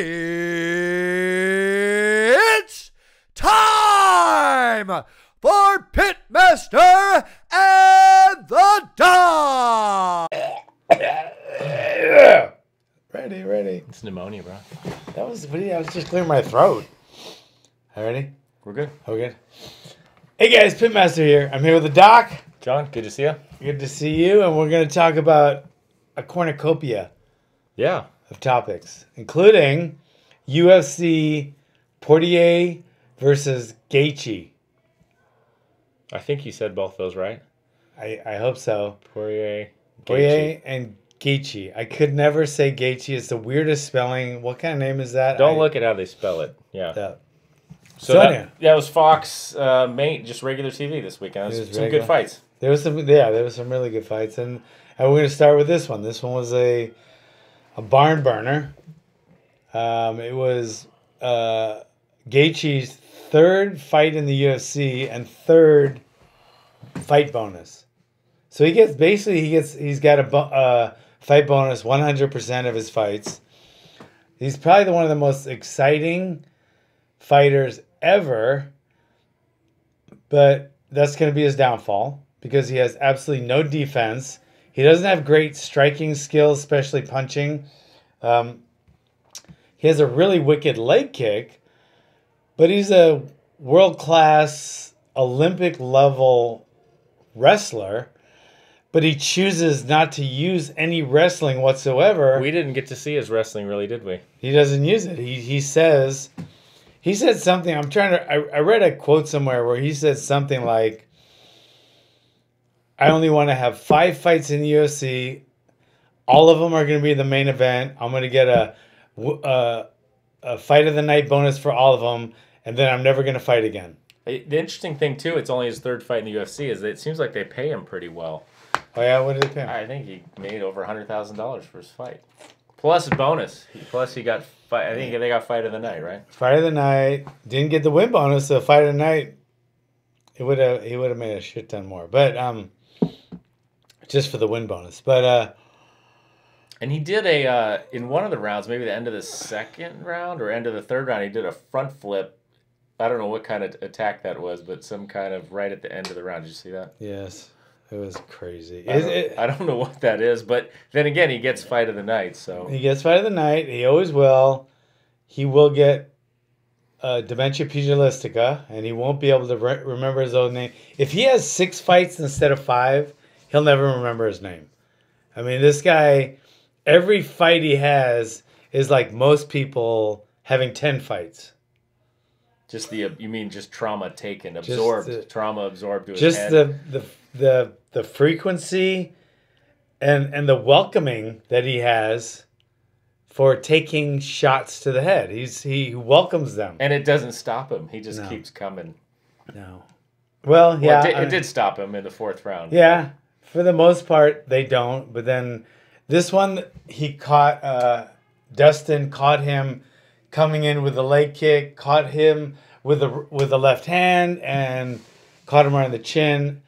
It's time for Pitmaster and the Dog. Ready. It's pneumonia, bro. That was pretty. I was just clearing my throat. All ready? We're good. Oh, good. Hey guys, Pitmaster here. I'm here with the Doc. John, good to see you. Good to see you, and we're going to talk about a cornucopia Yeah. of topics, including UFC Poirier versus Gaethje. I think you said both those right. I hope so. Poirier, Poirier and Gaethje. I could never say Gaethje. It's the weirdest spelling. What kind of name is that? Don't look at how they spell it. Yeah. So that was Fox main, just regular TV this weekend. Some regular. good fights. There was some really good fights, and we're going to start with this one. This one was a barn burner. It was Gaethje's third fight in the UFC and third fight bonus. So he's got a fight bonus 100% of his fights. He's probably one of the most exciting fighters ever, but that's going to be his downfall because he has absolutely no defense. He doesn't have great striking skills, especially punching. He has a really wicked leg kick, but he's a world-class Olympic-level wrestler, but he chooses not to use any wrestling whatsoever. We didn't get to see his wrestling, really, did we? He doesn't use it. He said something. I read a quote somewhere where he said something like, I only want to have 5 fights in the UFC. All of them are going to be the main event. I'm going to get a fight of the night bonus for all of them, and then I'm never going to fight again. The interesting thing, too, it's only his third fight in the UFC, is that it seems like they pay him pretty well. Oh, yeah? What did they pay him? I think he made over $100,000 for his fight. Plus a bonus. Plus he got fight. I think they got fight of the night, right? Fight of the night. Didn't get the win bonus, so fight of the night, he would have made a shit ton more. But just for the win bonus. But and he did in one of the rounds, maybe the end of the second round or end of the third round, he did a front flip. I don't know what kind of attack that was, but some kind of right at the end of the round. Did you see that? Yes. It was crazy. I don't know what that is, but then again, he gets fight of the night. So he gets fight of the night. He always will. He will get dementia pugilistica, and he won't be able to remember his own name. If he has 6 fights instead of 5, he'll never remember his name. I mean, this guy, every fight he has is like most people having 10 fights. Just you mean just trauma taken, absorbed, trauma absorbed to his just head. The frequency and the welcoming that he has for taking shots to the head. He welcomes them. And it doesn't stop him. He just keeps coming. No. Well, yeah. It did stop him in the 4th round. Yeah. For the most part, they don't. But then this one, he caught, Dustin caught him coming in with a leg kick, caught him with the left hand, and caught him right on the chin.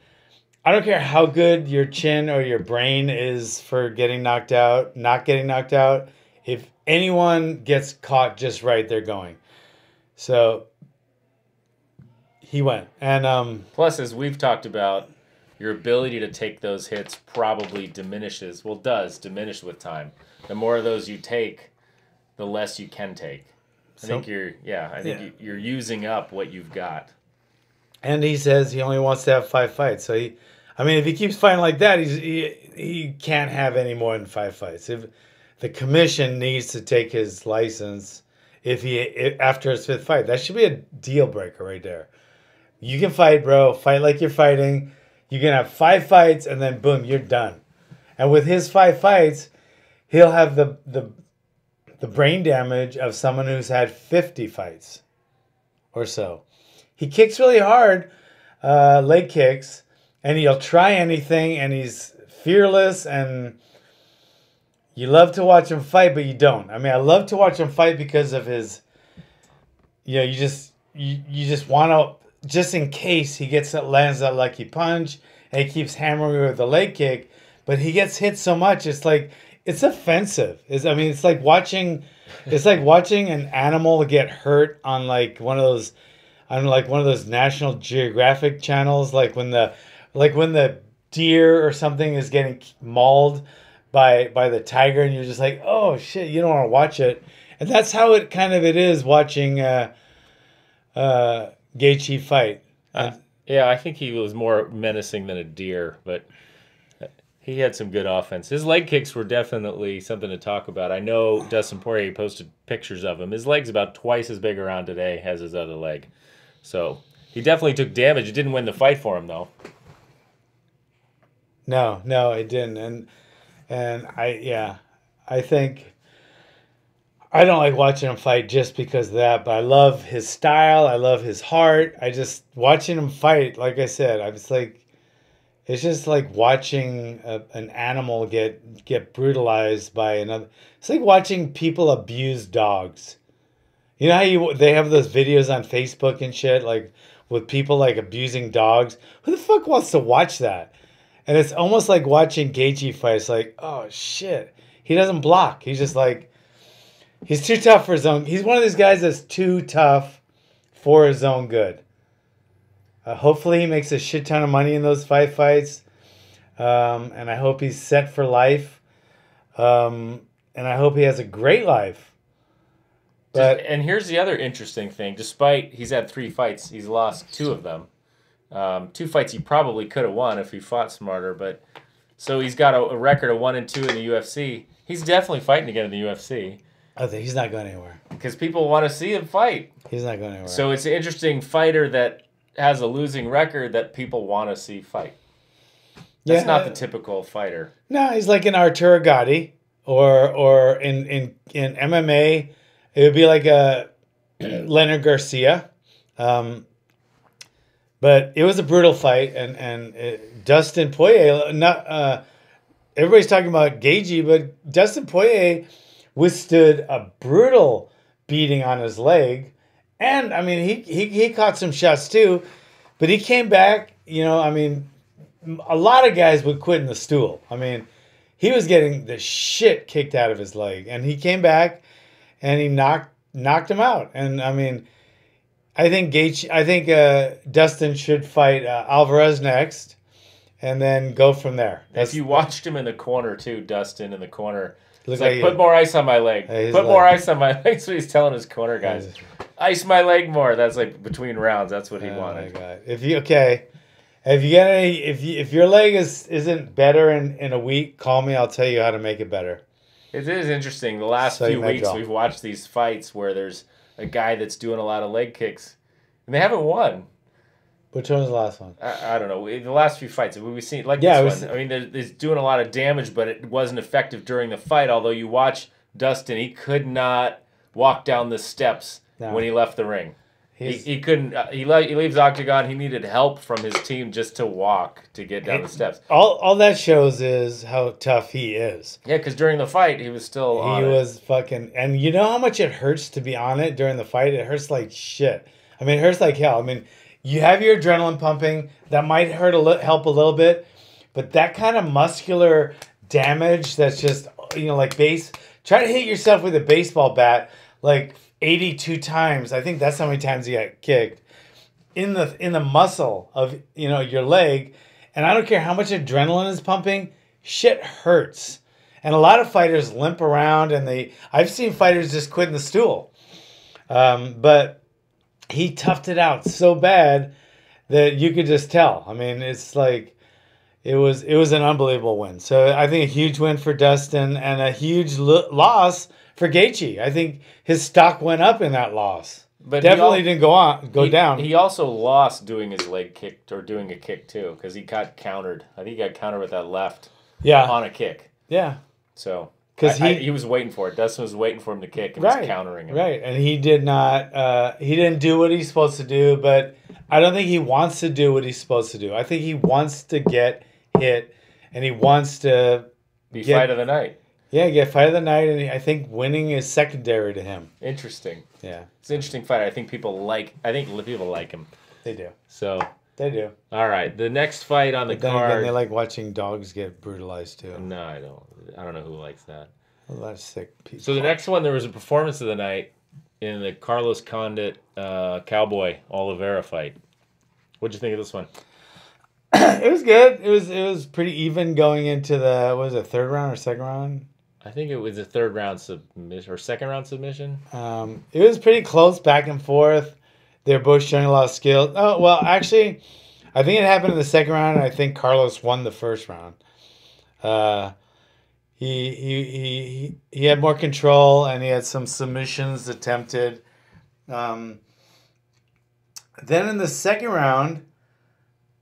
I don't care how good your chin or your brain is for getting knocked out, not getting knocked out. If anyone gets caught just right, they're going. So he went. And plus, as we've talked about, your ability to take those hits probably diminishes. Well, does diminish with time. The more of those you take, the less you can take. I think you're using up what you've got. And he says he only wants to have 5 fights. So if he keeps fighting like that, he can't have any more than 5 fights. If the commission needs to take his license after his 5th fight, that should be a deal breaker right there. You can fight, bro. Fight like you're fighting. You can have 5 fights, and then boom, you're done. And with his 5 fights, he'll have the brain damage of someone who's had 50 fights or so. He kicks really hard, leg kicks, and he'll try anything, and he's fearless, and you love to watch him fight, but you don't. I mean, I love to watch him fight because of his, you just want to, just in case he lands that lucky punch, and he keeps hammering with the leg kick, but he gets hit so much, it's offensive. It's like watching It's like watching an animal get hurt on like one of those, National Geographic channels, like when the deer or something is getting mauled by the tiger, and you're just like, oh shit, you don't want to watch it. And that's how it is watching Gaethje fight. Yeah, I think he was more menacing than a deer, but he had some good offense. His leg kicks were definitely something to talk about. I know Dustin Poirier posted pictures of him. His leg's about twice as big around today as his other leg. So he definitely took damage. It didn't win the fight for him, though. No, it didn't. And I think I don't like watching him fight just because of that, but I love his style. I love his heart. Watching him fight, like I said, it's just like watching an animal get brutalized by another. It's like watching people abuse dogs. You know how they have those videos on Facebook and shit, like with people like abusing dogs? Who the fuck wants to watch that? And it's almost like watching Gaethje fight. It's like, oh shit. He doesn't block. He's just like, he's too tough for his own. He's one of these guys that's too tough for his own good. Hopefully he makes a shit ton of money in those fights. And I hope he's set for life. And I hope he has a great life. And here's the other interesting thing. Despite he's had 3 fights, he's lost 2 of them. 2 fights he probably could have won if he fought smarter. But so he's got a record of 1-2 in the UFC. He's definitely fighting again in the UFC. I think he's not going anywhere. Because people want to see him fight. He's not going anywhere. So it's an interesting fighter that has a losing record that people want to see fight. That's not the typical fighter. No, he's like an Arturo Gatti, or in MMA, it would be like a Leonard Garcia. But it was a brutal fight, and Dustin Poirier, everybody's talking about Gaethje, but Dustin Poirier withstood a brutal beating on his leg. And, I mean, he caught some shots too, but he came back, a lot of guys would quit in the stool. I mean, he was getting the shit kicked out of his leg, and he came back and he knocked him out. And, I mean, I think Dustin should fight Alvarez next and then go from there. If you watched him in the corner too, Dustin in the corner, It's like put more ice on my leg. Put more ice on my leg. That's what he's telling his corner guys. Ice my leg more. That's like between rounds. That's what he wanted. My God. If you got any, if your leg isn't better in a week, call me. I'll tell you how to make it better. It is interesting. The last few weeks we've watched these fights where there's a guy that's doing a lot of leg kicks, and they haven't won. Which one was the last one? I don't know. The last few fights we've seen, like this one. I mean, there's doing a lot of damage, but it wasn't effective during the fight. Although you watch Dustin, he could not walk down the steps when he left the ring. He couldn't. He leaves Octagon. He needed help from his team just to walk to get down the steps. All that shows is how tough he is. Yeah, because during the fight he was still on it. He was fucking. And you know how much it hurts to be on it during the fight? It hurts like shit. I mean, it hurts like hell. I mean, you have your adrenaline pumping. That might help a little bit, but that kind of muscular damage that's just like try to hit yourself with a baseball bat like 82 times. I think that's how many times he got kicked in the muscle of your leg. And I don't care how much adrenaline is pumping, shit hurts. And a lot of fighters limp around, and I've seen fighters just quit in the stool. But he toughed it out so bad that you could just tell. I mean, it's like it was an unbelievable win. So I think a huge win for Dustin and a huge loss for Gaethje. I think his stock went up in that loss. But definitely didn't go down. He also lost doing his leg kick or doing a kick too, because he got countered. I think he got countered with that left on a kick. Yeah. So because he was waiting for it. Dustin was waiting for him to kick and was countering him. Right, and he did not. He didn't do what he's supposed to do. But I don't think he wants to do what he's supposed to do. I think he wants to get hit, and he wants to be fight of the night. Yeah, get fight of the night, and I think winning is secondary to him. Interesting. Yeah, it's an interesting fight. I think people like him. They do. So they do. All right, the next fight on the card. Again, they like watching dogs get brutalized too. No, I don't. I don't know who likes that. A lot of sick people. So the next one, there was a performance of the night in the Carlos Condit Cowboy Oliveira fight. What'd you think of this one? It was good. It was pretty even going into the third round or second round? I think it was a third round submission or second round submission. It was pretty close, back and forth. They're both showing a lot of skill. Oh well, actually, I think it happened in the second round, and I think Carlos won the first round. He had more control, and he had some submissions attempted. Then in the second round,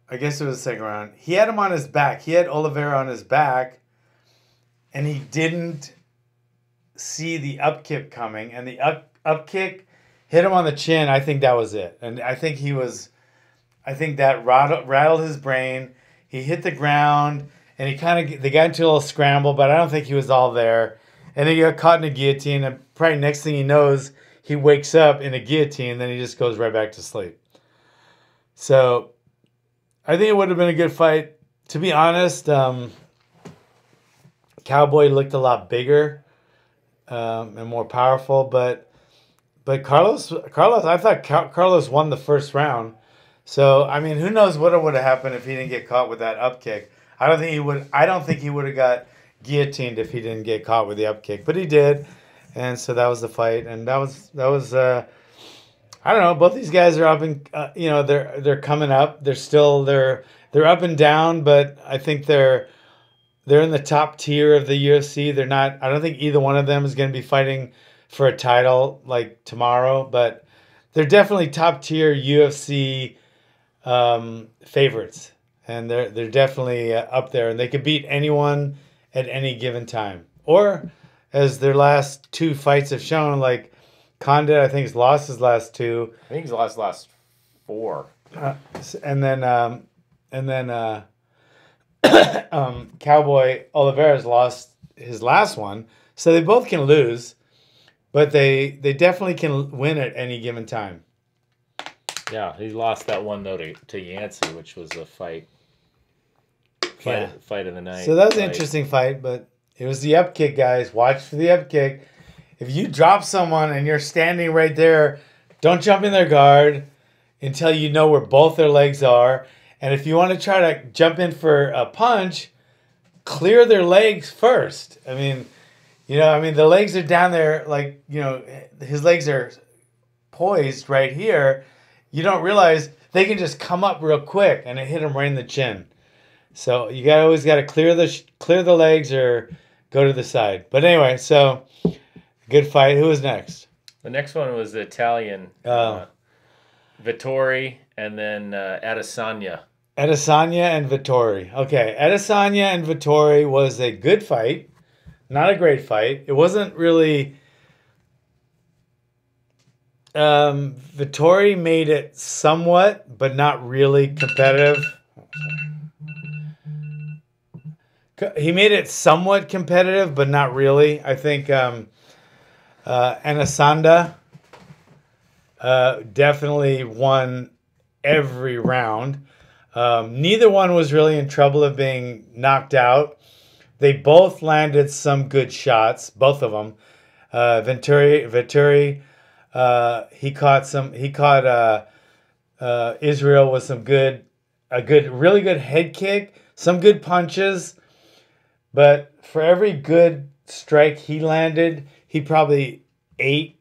I guess it was the second round, he had him on his back. He had Oliveira on his back, and he didn't see the up kick coming, and the up kick hit him on the chin. I think that was it, and I think that rattled his brain. He hit the ground. And they got into a little scramble, but I don't think he was all there. And then he got caught in a guillotine, and probably next thing he knows, he wakes up in a guillotine, and then he just goes right back to sleep. So I think it would have been a good fight. To be honest, Cowboy looked a lot bigger and more powerful, but Carlos, I thought Carlos won the first round. So I mean, who knows what would have happened if he didn't get caught with that up kick. I don't think he would have got guillotined if he didn't get caught with the up kick, but he did, and so that was the fight, and that was I don't know. Both these guys are up and they're coming up. They're up and down, but I think they're in the top tier of the UFC. They're not. I don't think either one of them is going to be fighting for a title like tomorrow, but they're definitely top tier UFC favorites. And they're definitely up there, and they could beat anyone at any given time. Or, as their last two fights have shown, like Condit, I think, has lost his last two. I think he's lost the last 4. And then Cowboy Oliveira's lost his last one. So they both can lose, but they definitely can win at any given time. Yeah, he lost that one, though, to Yancey, which was a fight of the night. So that was an interesting fight, but it was the up kick, guys. Watch for the up kick. If you drop someone and you're standing right there, don't jump in their guard until you know where both their legs are. And if you want to try to jump in for a punch, clear their legs first. I mean, the legs are down there, like, his legs are poised right here. You don't realize they can just come up real quick and it hit him right in the chin. So you always got to clear the legs or go to the side. But anyway, so good fight. Who was next? The next one was the Italian Vittori and then Adesanya. Adesanya and Vittori. Okay, Adesanya and Vittori was a good fight. Not a great fight. It wasn't really... Vittori made it somewhat, but not really competitive. He made it somewhat competitive, but not really. I think Adesanya definitely won every round. Neither one was really in trouble of being knocked out. They both landed some good shots, both of them. Vittori, he caught Israel with really good head kick, some good punches. But for every good strike he landed, he probably ate,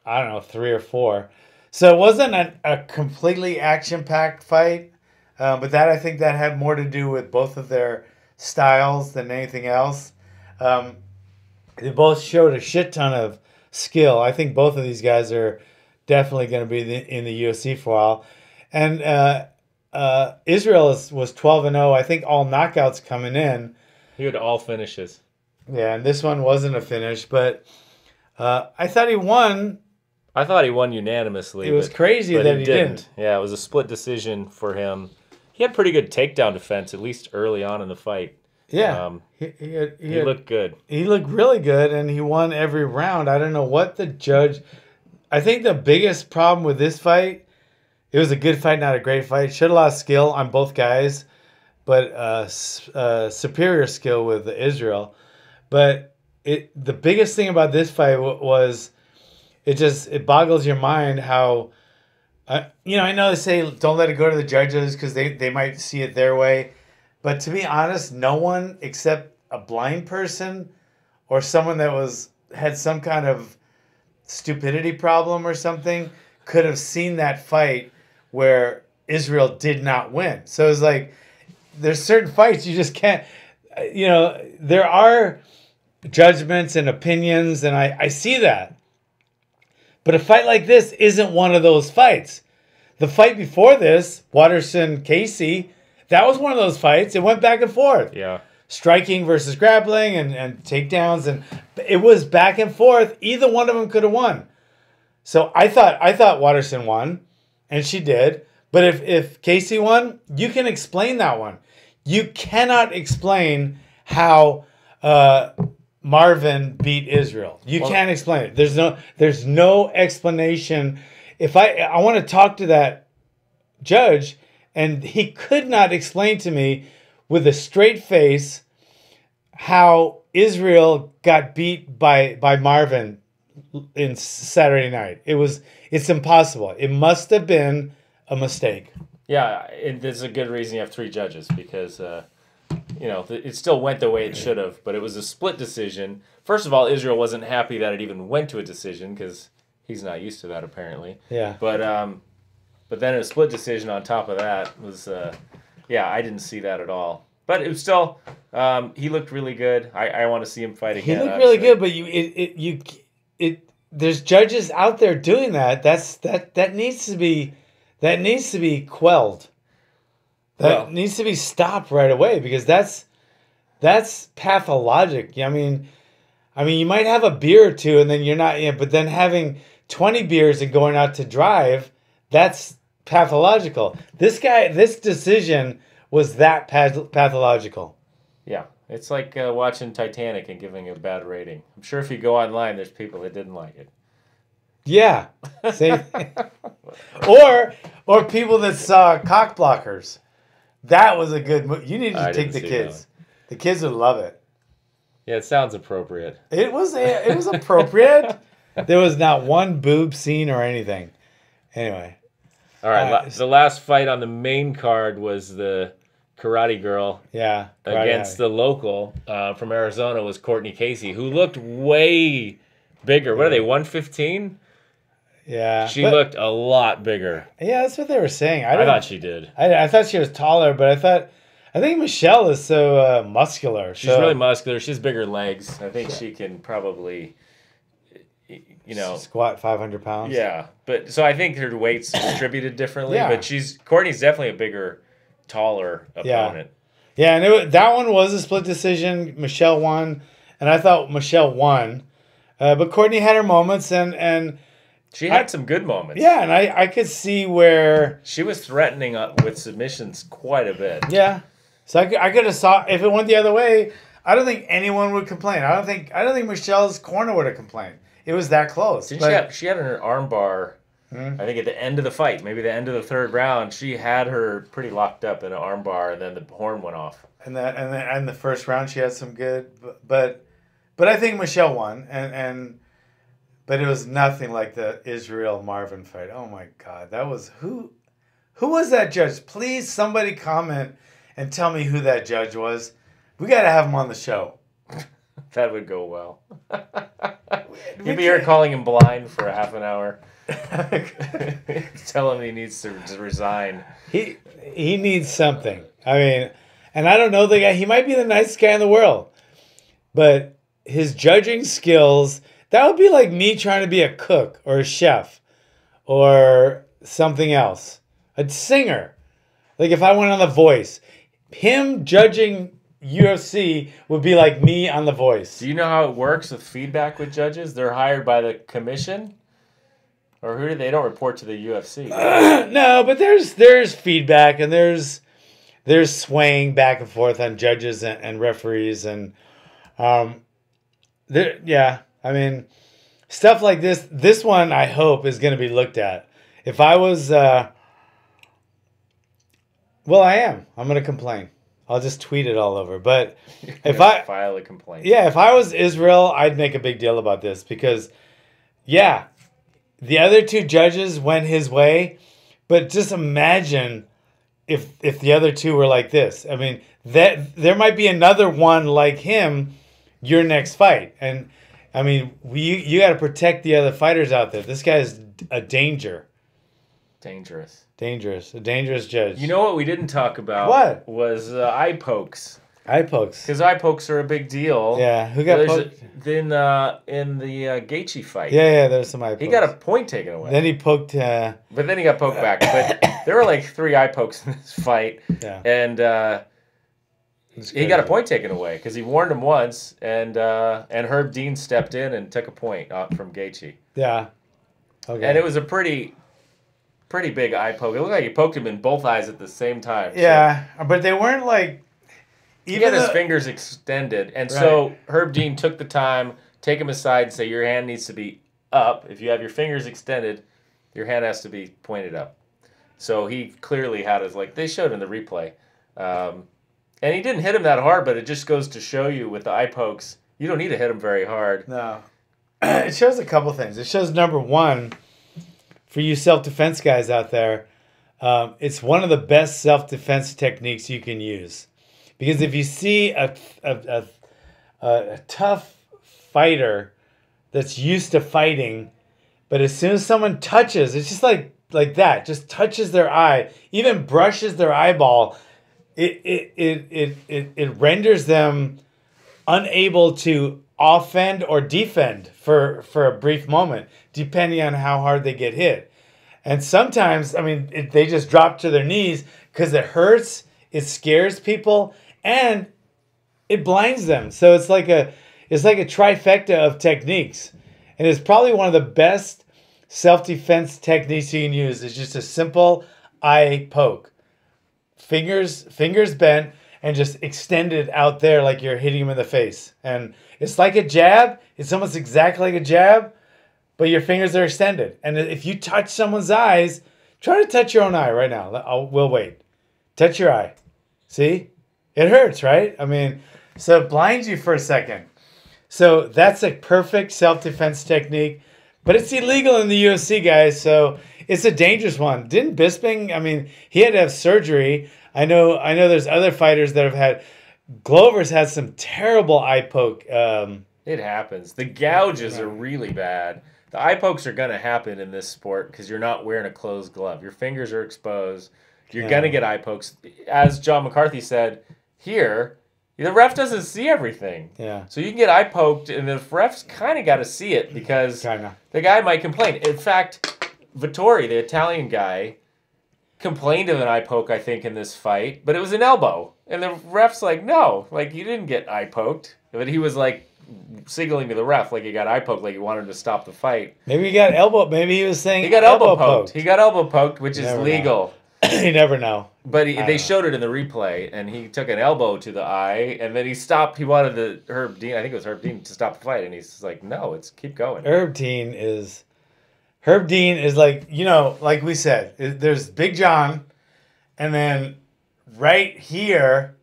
3 or 4. So it wasn't a completely action-packed fight. But I think that had more to do with both of their styles than anything else. They both showed a shit ton of skill. I think both of these guys are definitely going to be in the UFC for a while. And Israel was 12-0. I think all knockouts coming in. He had all finishes. Yeah, and this one wasn't a finish, but I thought he won. I thought he won unanimously. It was crazy that he didn't. Yeah, it was a split decision for him. He had pretty good takedown defense, at least early on in the fight. Yeah. He looked good. He looked really good, and he won every round. I don't know what the judge... I think the biggest problem with this fight, it was a good fight, not a great fight. Showed a lot of skill on both guys, but superior skill with Israel. But the biggest thing about this fight was it boggles your mind how, I know they say don't let it go to the judges because they might see it their way. But to be honest, no one except a blind person or someone that had some kind of stupidity problem or something could have seen that fight where Israel did not win. So it's like there's certain fights you just can't, there are judgments and opinions, and I see that. But a fight like this isn't one of those fights. The fight before this, Waterson-Casey, that was one of those fights. It went back and forth. Yeah. Striking versus grappling and takedowns, and it was back and forth. Either one of them could have won. So I thought Waterson won, and she did. But if Casey won, you can explain that one. You cannot explain how Marvin beat Israel. You can't explain it. There's no explanation. If I want to talk to that judge, and he could not explain to me with a straight face how Israel got beat by Marvin in Saturday night. It's impossible. It must have been a mistake. Yeah, there's a good reason you have 3 judges because, it still went the way it should have, but it was a split decision. First of all, Israel wasn't happy that it even went to a decision because he's not used to that apparently. Yeah. But then a split decision on top of that was, I didn't see that at all. But it was still, he looked really good. I want to see him fight again. He looked really good, but there's judges out there doing that. That needs to be quelled. That needs to be stopped right away because that's pathologic. I mean, you might have a beer or two and then you're not, but then having 20 beers and going out to drive, that's pathological. This decision was that pathological. Yeah, it's like watching Titanic and giving it a bad rating. I'm sure if you go online, there's people that didn't like it. Yeah, same thing. or people that saw Cock Blockers. That was a good movie. You need to take the kids. The kids would love it. Yeah, it sounds appropriate. It was appropriate. There was not one boob scene or anything. Anyway. All right, the last fight on the main card was the Karate Girl against the local from Arizona was Courtney Casey, who looked way bigger. What are they, 115? Yeah. She looked a lot bigger. Yeah, that's what they were saying. I thought she did. I thought she was taller, but I think Michelle is so muscular. She's really muscular. She has bigger legs. I think she can probably, squat 500 pounds. Yeah, but so I think her weight's distributed differently. Yeah. But Courtney's definitely a bigger, taller opponent. Yeah, and that one was a split decision. Michelle won, and I thought Michelle won, but Courtney had her moments and. She had some good moments. Yeah, and I could see where she was threatening with submissions quite a bit. Yeah, so I could have saw if it went the other way. I don't think anyone would complain. I don't think Michelle's corner would have complained. It was that close. She had her arm bar. I think at the end of the fight, maybe the end of the 3rd round, she had her pretty locked up in an arm bar, and then the horn went off. And the 1st round, she had some good, but I think Michelle won, But it was nothing like the Israel Marvin fight. Oh my God, that was who was that judge? Please, somebody comment and tell me who that judge was. We got to have him on the show. That would go well. You'd be here calling him blind for a half an hour. Tell him he needs to resign. He needs something. I mean, and I don't know the guy. He might be the nicest guy in the world, but his judging skills. That would be like me trying to be a cook or a chef or something else. A singer. Like if I went on The Voice. Him judging UFC would be like me on The Voice. Do you know how it works with feedback with judges? They're hired by the commission? Or who do they don't report to the UFC? No, but there's feedback and there's swaying back and forth on judges and referees and I mean, stuff like this. This one, I hope, is going to be looked at. If I was, I am. I'm going to complain. I'll just tweet it all over. But if file a complaint. Yeah, if I was Israel, I'd make a big deal about this because, yeah, the other two judges went his way, but just imagine if the other two were like this. I mean, that there might be another one like him your next fight. And I mean, you got to protect the other fighters out there. This guy's a danger. Dangerous. A dangerous judge. You know what we didn't talk about? What? Was eye pokes. Eye pokes. Because eye pokes are a big deal. Yeah, who got poked? In the Gaethje fight. Yeah, there's some eye pokes. He got a point taken away. Then he poked... but then he got poked back. But there were like 3 eye pokes in this fight. Yeah. And he got a point taken away because he warned him once, and Herb Dean stepped in and took a point from Gaethje. Yeah. Okay. And it was a pretty big eye poke. It looked like he poked him in both eyes at the same time. Yeah, but they weren't like... He had his fingers extended, and so Herb Dean took the time, take him aside, and say, your hand needs to be up. If you have your fingers extended, your hand has to be pointed up. So he clearly had his, like, they showed in the replay. And he didn't hit him that hard, but it just goes to show you with the eye pokes, you don't need to hit him very hard. No. It shows a couple things. It shows, number one, for you self-defense guys out there, it's one of the best self-defense techniques you can use. Because if you see a tough fighter that's used to fighting, but as soon as someone touches, it's just like that, just touches their eye, even brushes their eyeball, it renders them unable to offend or defend for a brief moment, depending on how hard they get hit. And sometimes, I mean, they just drop to their knees because it hurts, it scares people, and it blinds them. So it's like a trifecta of techniques. And it's probably one of the best self-defense techniques you can use. It's just a simple eye poke. Fingers bent and just extended out there like you're hitting him in the face. And it's like a jab. It's almost exactly like a jab, but your fingers are extended. And if you touch someone's eyes, try to touch your own eye right now. We'll wait. Touch your eye. See? It hurts, right? I mean, so it blinds you for a second. So that's a perfect self-defense technique. But it's illegal in the UFC, guys, so it's a dangerous one. Didn't Bisping, I mean, he had to have surgery. I know there's other fighters that have had... Glover's had some terrible eye poke. It happens. The gouges are really bad. The eye pokes are going to happen in this sport because you're not wearing a closed glove. Your fingers are exposed. You're going to get eye pokes. As John McCarthy said, here, the ref doesn't see everything. Yeah. So you can get eye poked, and the ref's kind of got to see it because the guy might complain. In fact, Vittori, the Italian guy, complained of an eye poke, I think, in this fight, but it was an elbow. And the ref's like, no, like, you didn't get eye poked. But he was like signaling to the ref like he got eye poked, like he wanted to stop the fight. Maybe he got elbow. Maybe he was saying he got elbow poked. He got elbow poked, which is legal. You never know. But they showed it in the replay, and he took an elbow to the eye, and then he stopped. He wanted Herb Dean, I think it was Herb Dean, to stop the fight, and he's like, no, it's keep going. Herb Dean is like, you know, like we said, there's Big John, and then right here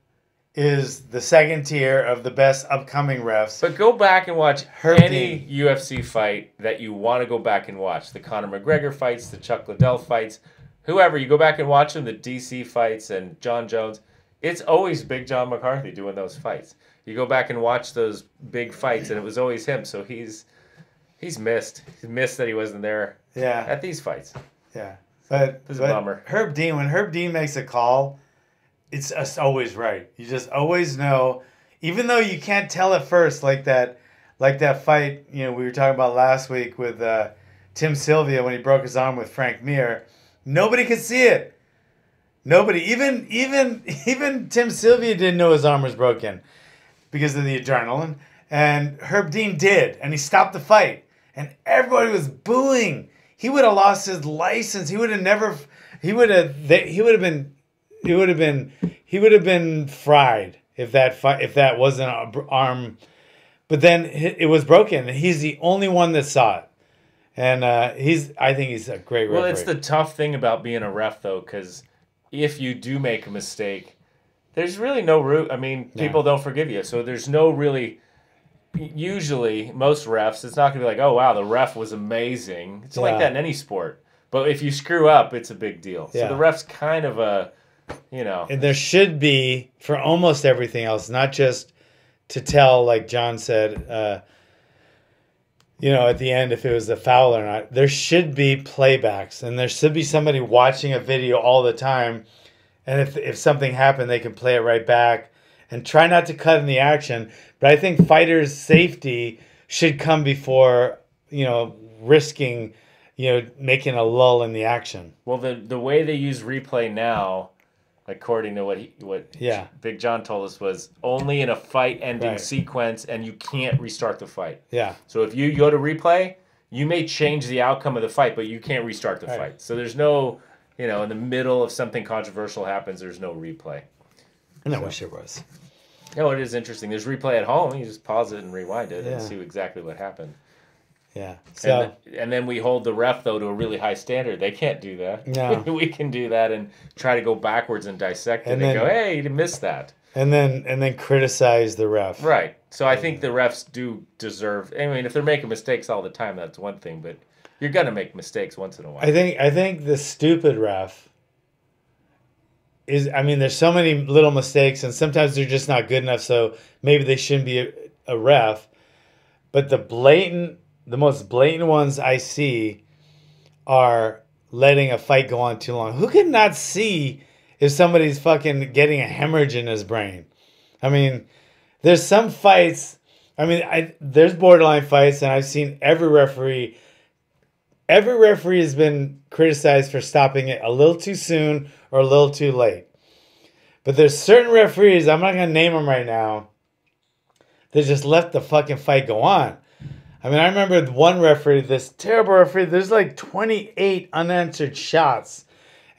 is the second tier of the best upcoming refs. But go back and watch Herb any Dean. UFC fight that you want to go back and watch. The Conor McGregor fights, the Chuck Liddell fights, whoever, you go back and watch them, the DC fights and John Jones, it's always Big John McCarthy doing those fights. You go back and watch those big fights, and it was always him. So he's missed. He missed that he wasn't there at these fights. Yeah. But this is a bummer. Herb Dean, when Herb Dean makes a call, it's just always right. You just always know, even though you can't tell at first, like that fight, you know, we were talking about last week with Tim Sylvia when he broke his arm with Frank Mir. Nobody could see it. Nobody, even Tim Sylvia didn't know his arm was broken because of the adrenaline, and Herb Dean did, and he stopped the fight, and everybody was booing. He would have lost his license. He would have been fried if that wasn't an arm. But then it was broken, and he's the only one that saw it. And I think he's a great referee. Well, it's the tough thing about being a ref, though, because if you do make a mistake, there's really no root. I mean, people don't forgive you, so there's no really. Usually, most refs, it's not gonna be like, oh wow, the ref was amazing. It's like that in any sport. But if you screw up, it's a big deal. So the ref's kind of a, And there should be for almost everything else, not just to tell, like John said, at the end if it was a foul or not. There should be playbacks, and there should be somebody watching a video all the time. And if something happened, they can play it right back. And try not to cut in the action. But I think fighters' safety should come before, risking, making a lull in the action. Well, the way they use replay now, according to what Big John told us, was only in a fight-ending sequence, and you can't restart the fight. Yeah. So if you go to replay, you may change the outcome of the fight, but you can't restart the fight. So there's no, in the middle of something controversial happens, there's no replay. And I wish there was. No, it is interesting. There's replay at home. You just pause it and rewind it and see exactly what happened. Yeah. So and then we hold the ref, though, to a really high standard. They can't do that. No. We can do that and try to go backwards and dissect it and go, hey, you missed that. And then criticize the ref. Right. So I think the refs do deserve. I mean, if they're making mistakes all the time, that's one thing. But you're gonna make mistakes once in a while. I think the stupid ref there's so many little mistakes, and sometimes they're just not good enough, so maybe they shouldn't be a ref. But the most blatant ones I see are letting a fight go on too long. Who could not see if somebody's fucking getting a hemorrhage in his brain? I mean, there's some fights. I mean, there's borderline fights, and I've seen every referee has been criticized for stopping it a little too soon or a little too late. But there's certain referees, I'm not going to name them right now, that just let the fucking fight go on. I mean, I remember one referee, this terrible referee, there's like 28 unanswered shots.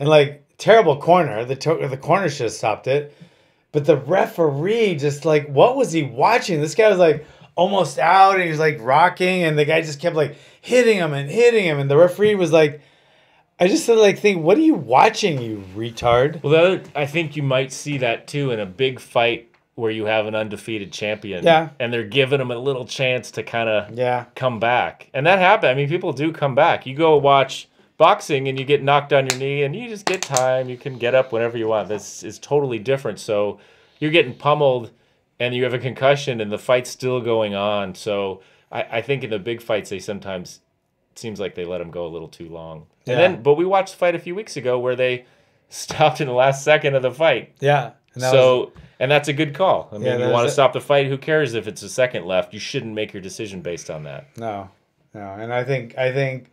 And like, terrible corner. The corner should have stopped it. But the referee just like, what was he watching? This guy was like almost out, and he was like rocking, and the guy just kept like hitting him. And the referee was like, I just said, like, think, what are you watching, you retard? Well, I think you might see that too in a big fight where you have an undefeated champion. Yeah. And they're giving him a little chance to kind of come back. And that happened. I mean, people do come back. You go watch boxing and you get knocked on your knee and you just get time. You can get up whenever you want. This is totally different. So you're getting pummeled and you have a concussion and the fight's still going on. So I think in the big fights, they sometimes... seems like they let him go a little too long. But we watched the fight a few weeks ago where they stopped in the last second of the fight. Yeah. And that's a good call. I mean, you want to stop the fight, who cares if it's a second left? You shouldn't make your decision based on that. No. And I think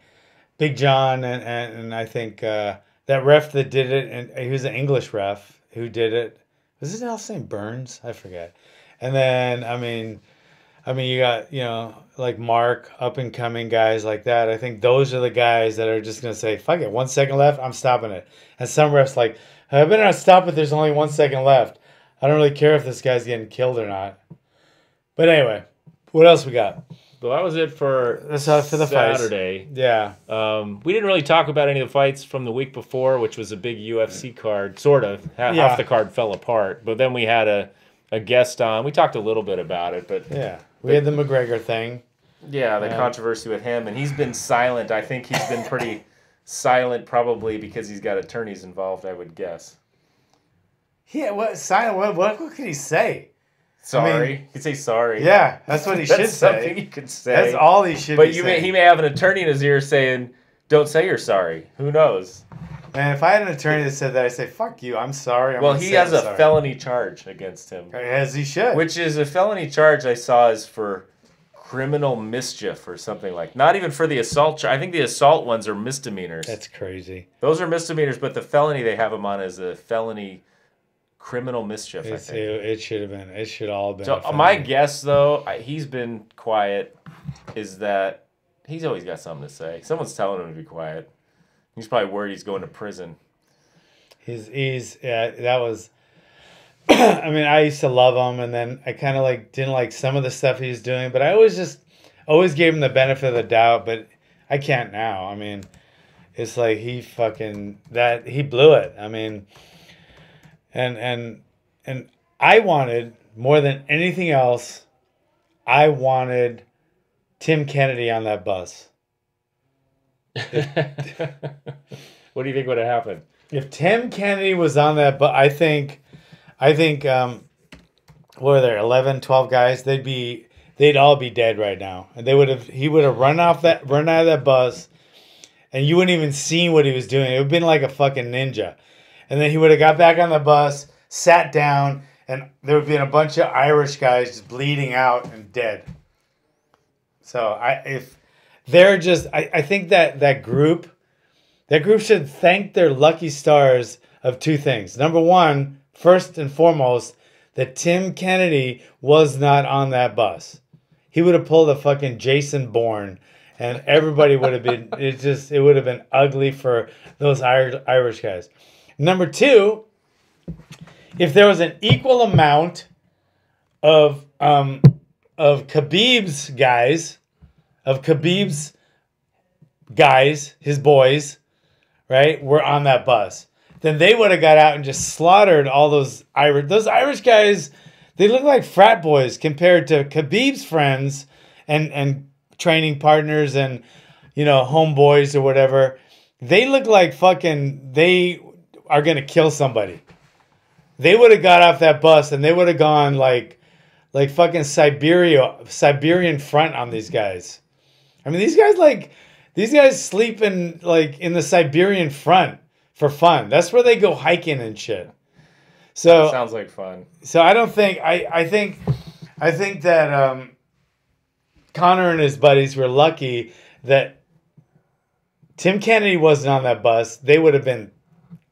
Big John and I think that ref that did it, and he was an English ref who did it. Was his name Burns? I forget. And then, I mean, you got, like Mark, up-and-coming guys like that. I think those are the guys that are just going to say, fuck it, 1 second left, I'm stopping it. And some refs like, I better not stop it, there's only 1 second left. I don't really care if this guy's getting killed or not. But anyway, what else we got? Well, that was it for the Saturday. Fights. Yeah. We didn't really talk about any of the fights from the week before, which was a big UFC card, sort of. Half the card fell apart. But then we had a guest on. We talked a little bit about it. But yeah. We had the McGregor thing. Yeah, the controversy with him. And he's been silent. I think he's been pretty silent probably because he's got attorneys involved, I would guess. Yeah, what silent? What could he say? Sorry. I mean, he could say sorry. Yeah, that's what he should say. That's something he could say. That's all he should be saying. But he may have an attorney in his ear saying, don't say you're sorry. Who knows? And if I had an attorney that said that, I'd say, fuck you, I'm sorry. Well, he has a felony charge against him. As he should. Which is a felony charge I saw is for criminal mischief or something like. Not even for the assault. I think the assault ones are misdemeanors. That's crazy. Those are misdemeanors, but the felony they have him on is a felony criminal mischief, I think. It should have been. It should all have been. So my guess, though, he's been quiet, is that he's always got something to say. Someone's telling him to be quiet. He's probably worried he's going to prison. That was... I mean, I used to love him, and then I kind of didn't like some of the stuff he was doing, but I always gave him the benefit of the doubt, but I can't now. I mean, it's like he blew it. I mean, and I wanted more than anything else. I wanted Tim Kennedy on that bus. What do you think would have happened? If Tim Kennedy was on that bus, I think, what were there, 11, 12 guys? They'd all be dead right now. And he would have run out of that bus, and you wouldn't even see what he was doing. It would have been like a fucking ninja. And then he would have got back on the bus, sat down, and there would have been a bunch of Irish guys just bleeding out and dead. So I think that group should thank their lucky stars of two things. Number one, first and foremost, that Tim Kennedy was not on that bus. He would have pulled a fucking Jason Bourne, and everybody would have been. It would have been ugly for those Irish guys. Number two, if there was an equal amount of Khabib's guys, his boys, right, were on that bus, then they would have got out and just slaughtered all those Irish. Those Irish guys, they look like frat boys compared to Khabib's friends and training partners and, homeboys or whatever. They look like they are going to kill somebody. They would have got off that bus and they would have gone like fucking Siberian front on these guys. I mean, these guys sleep in the Siberian front for fun. That's where they go hiking and shit. So that sounds like fun. So I don't think I think that Conor and his buddies were lucky that Tim Kennedy wasn't on that bus. They would have been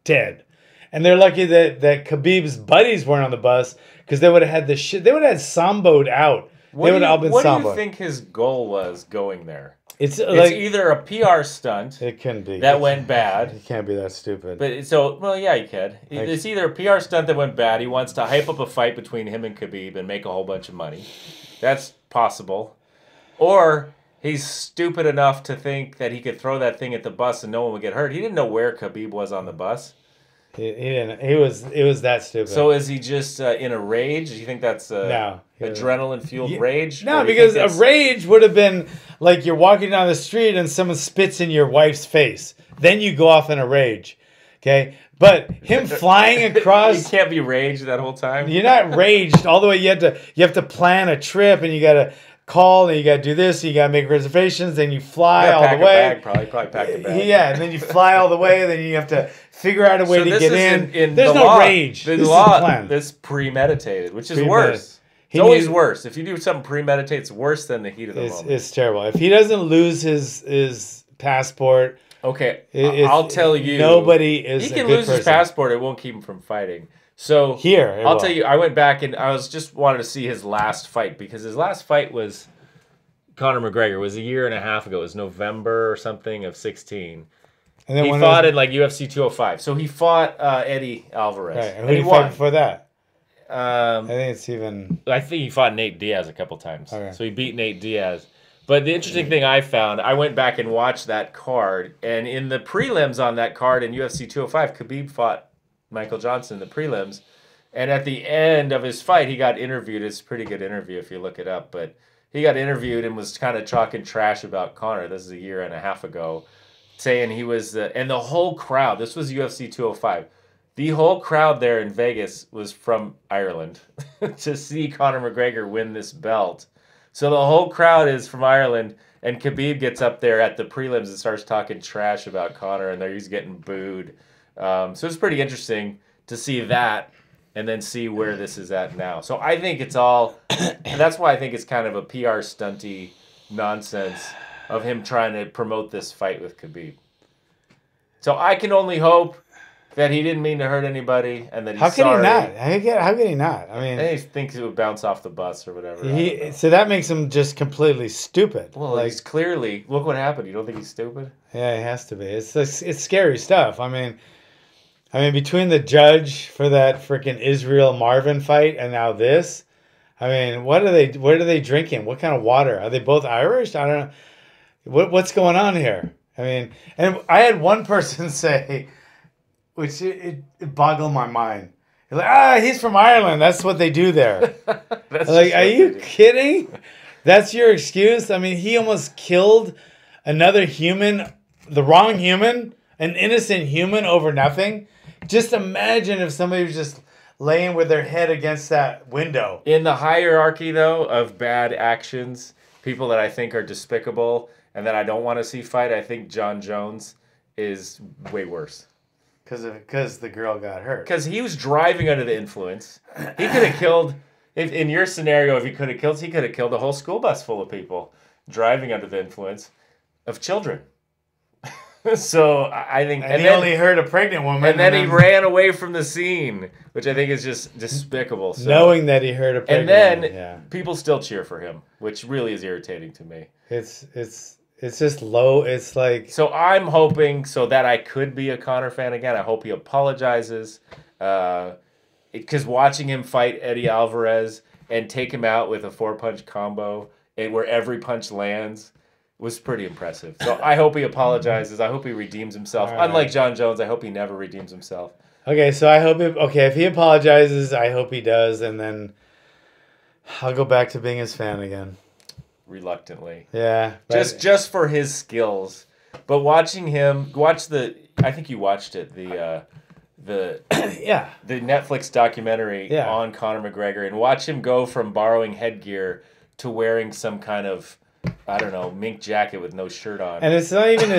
dead. And they're lucky that Khabib's buddies weren't on the bus, because they would have had the shit. They would have had samboed out. They would have all been samboed. What do you think his goal was going there? It's either a PR stunt. It can be. That went bad. It can't be that stupid. But yeah, you could. It's either a PR stunt that went bad. He wants to hype up a fight between him and Khabib and make a whole bunch of money. That's possible. Or he's stupid enough to think that he could throw that thing at the bus and no one would get hurt. He didn't know where Khabib was on the bus. He didn't. It was that stupid. So is he just in a rage? Do you think that's adrenaline-fueled rage? No, because a rage would have been like you're walking down the street and someone spits in your wife's face. Then you go off in a rage. Okay? But him flying across... You can't be raged that whole time? You're not raged all the way. You have to plan a trip, and you got to call, and you got to do this, and you got to make reservations, then you fly all the way. Probably pack a bag. Yeah, and then you fly all the way, and then you have to figure out a way to get in. There's no law, rage. The law is premeditated, which is worse. It's always worse. If you do something premeditated, it's worse than the heat of the moment. It's terrible. If he doesn't lose his passport... Okay, I'll tell you. Nobody is He can lose his passport. It won't keep him from fighting. So I'll tell you, I went back and I was just wanted to see his last fight, because his last fight was Conor McGregor. It was a year and a half ago. It was November or something of 2016. And then he fought in like UFC 205. So he fought Eddie Alvarez. Right. And who did he fight before that? I think he fought Nate Diaz a couple times. Okay. So he beat Nate Diaz. But the interesting thing I found, I went back and watched that card, and in the prelims on that card in UFC 205, Khabib fought Michael Johnson in the prelims, and at the end of his fight, he got interviewed. It's a pretty good interview if you look it up, but he got interviewed and was kind of talking trash about Conor. This is a year and a half ago, saying he was and the whole crowd, this was UFC 205, the whole crowd there in Vegas was from Ireland to see Conor McGregor win this belt. So the whole crowd is from Ireland, and Khabib gets up there at the prelims and starts talking trash about Conor, and he's getting booed. So it's pretty interesting to see that and then see where this is at now. So I think it's all, and that's why I think it's kind of a PR stunty nonsense of him trying to promote this fight with Khabib. So I can only hope that he didn't mean to hurt anybody and that he's sorry. How could he not? I mean, he thinks it would bounce off the bus or whatever. So that makes him just completely stupid. Well, he's clearly, look what happened. You don't think he's stupid? Yeah, he has to be. It's scary stuff. I mean, between the judge for that freaking Israel Marvin fight and now this, I mean, what are they drinking? What kind of water? Are they both Irish? I don't know. What's going on here? I mean, and I had one person say, which it boggled my mind. You're like, he's from Ireland. That's what they do there. That's Like, just are what you they do. kidding? That's your excuse? I mean, he almost killed another human, the wrong human, an innocent human over nothing. Just imagine if somebody was just laying with their head against that window. In the hierarchy, though, of bad actions, people that I think are despicable and that I don't want to see fight, I think John Jones is way worse. Because the girl got hurt. Because he was driving under the influence. He could have killed, in your scenario, he could have killed a whole school bus full of people driving under the influence of children. So I think, And he only hurt a pregnant woman. and then he ran away from the scene, which I think is just despicable. So. Knowing that he hurt a pregnant And woman. then people still cheer for him, which really is irritating to me. It's just low. It's like... So I'm hoping so that I could be a Conor fan again. I hope he apologizes. Because watching him fight Eddie Alvarez and take him out with a 4-punch combo and where every punch lands was pretty impressive. So I hope he apologizes. I hope he redeems himself. Right. Unlike John Jones, I hope he never redeems himself. Okay, so I hope... if he apologizes, I hope he does. And then I'll go back to being his fan again. Reluctantly. Yeah. Just for his skills. But watching him... I think you watched it. The yeah. the Netflix documentary Yeah. on Conor McGregor and watch him go from borrowing headgear to wearing some kind of, I don't know, mink jacket with no shirt on. And it's not even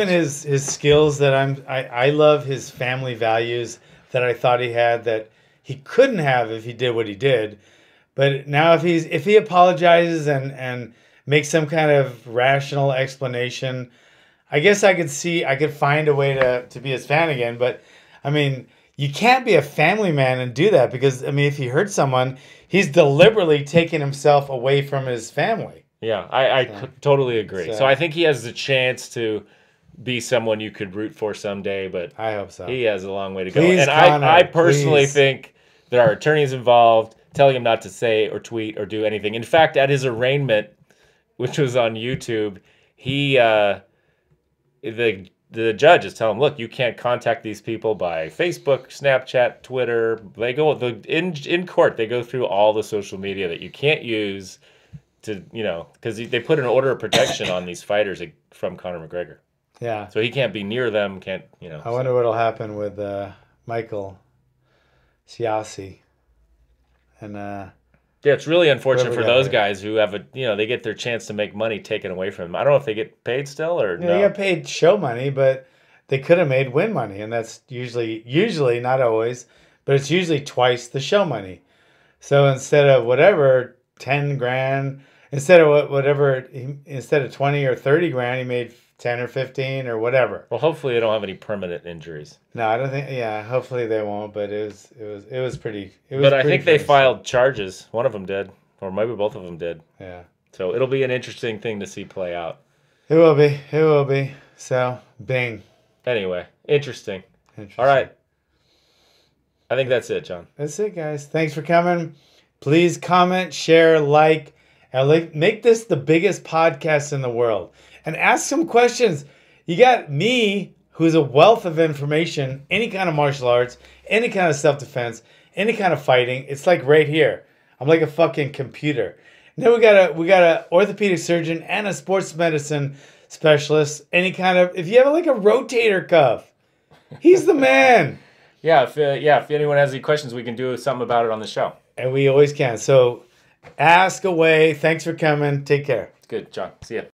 his skills that I love his family values that I thought he had that he couldn't have if he did what he did. But now if he apologizes and makes some kind of rational explanation, I guess I could find a way to be his fan again. But I mean, you can't be a family man and do that because I mean, if he hurts someone, he's deliberately taking himself away from his family. Yeah, I totally agree. So- So I think he has the chance to be someone you could root for someday, but I hope so. he has a long way to go. Please, And Conor, I personally please. think there are attorneys involved telling him not to say or tweet or do anything. In fact, at his arraignment, which was on YouTube, the judge is telling him, look, you can't contact these people by Facebook, Snapchat, Twitter. They go in court. They go through all the social media that you can't use to, because they put an order of protection on these fighters from Conor McGregor. Yeah. So he can't be near them. Can't. I wonder what'll happen with Michael Siassi. And Yeah, it's really unfortunate Whoever for got those hurt. guys who have they get their chance to make money taken away from them. I don't know if they get paid still or no. they got paid show money, but they could have made win money, and that's usually not always, but it's usually twice the show money. So instead of whatever 10 grand, instead of 20 or 30 grand, he made 10 or 15 or whatever. Well, hopefully they don't have any permanent injuries. No, I don't think. Yeah, hopefully they won't. But it was pretty. But I think they filed charges. One of them did, or maybe both of them did. Yeah, So it'll be an interesting thing to see play out. it will be. It will be. So, bing. Anyway, interesting. Interesting. All right. I think that's it, John. That's it, guys. Thanks for coming. Please comment, share, and make this the biggest podcast in the world. And ask some questions. You got me, who's a wealth of information, any kind of martial arts, any kind of self-defense, any kind of fighting. It's like right here. I'm like a fucking computer. And then we got a orthopedic surgeon and a sports medicine specialist. If you have like a rotator cuff, he's the man. Yeah, if anyone has any questions, we can do something about it on the show. And we always can. So ask away. Thanks for coming. Take care. Good, John. See ya.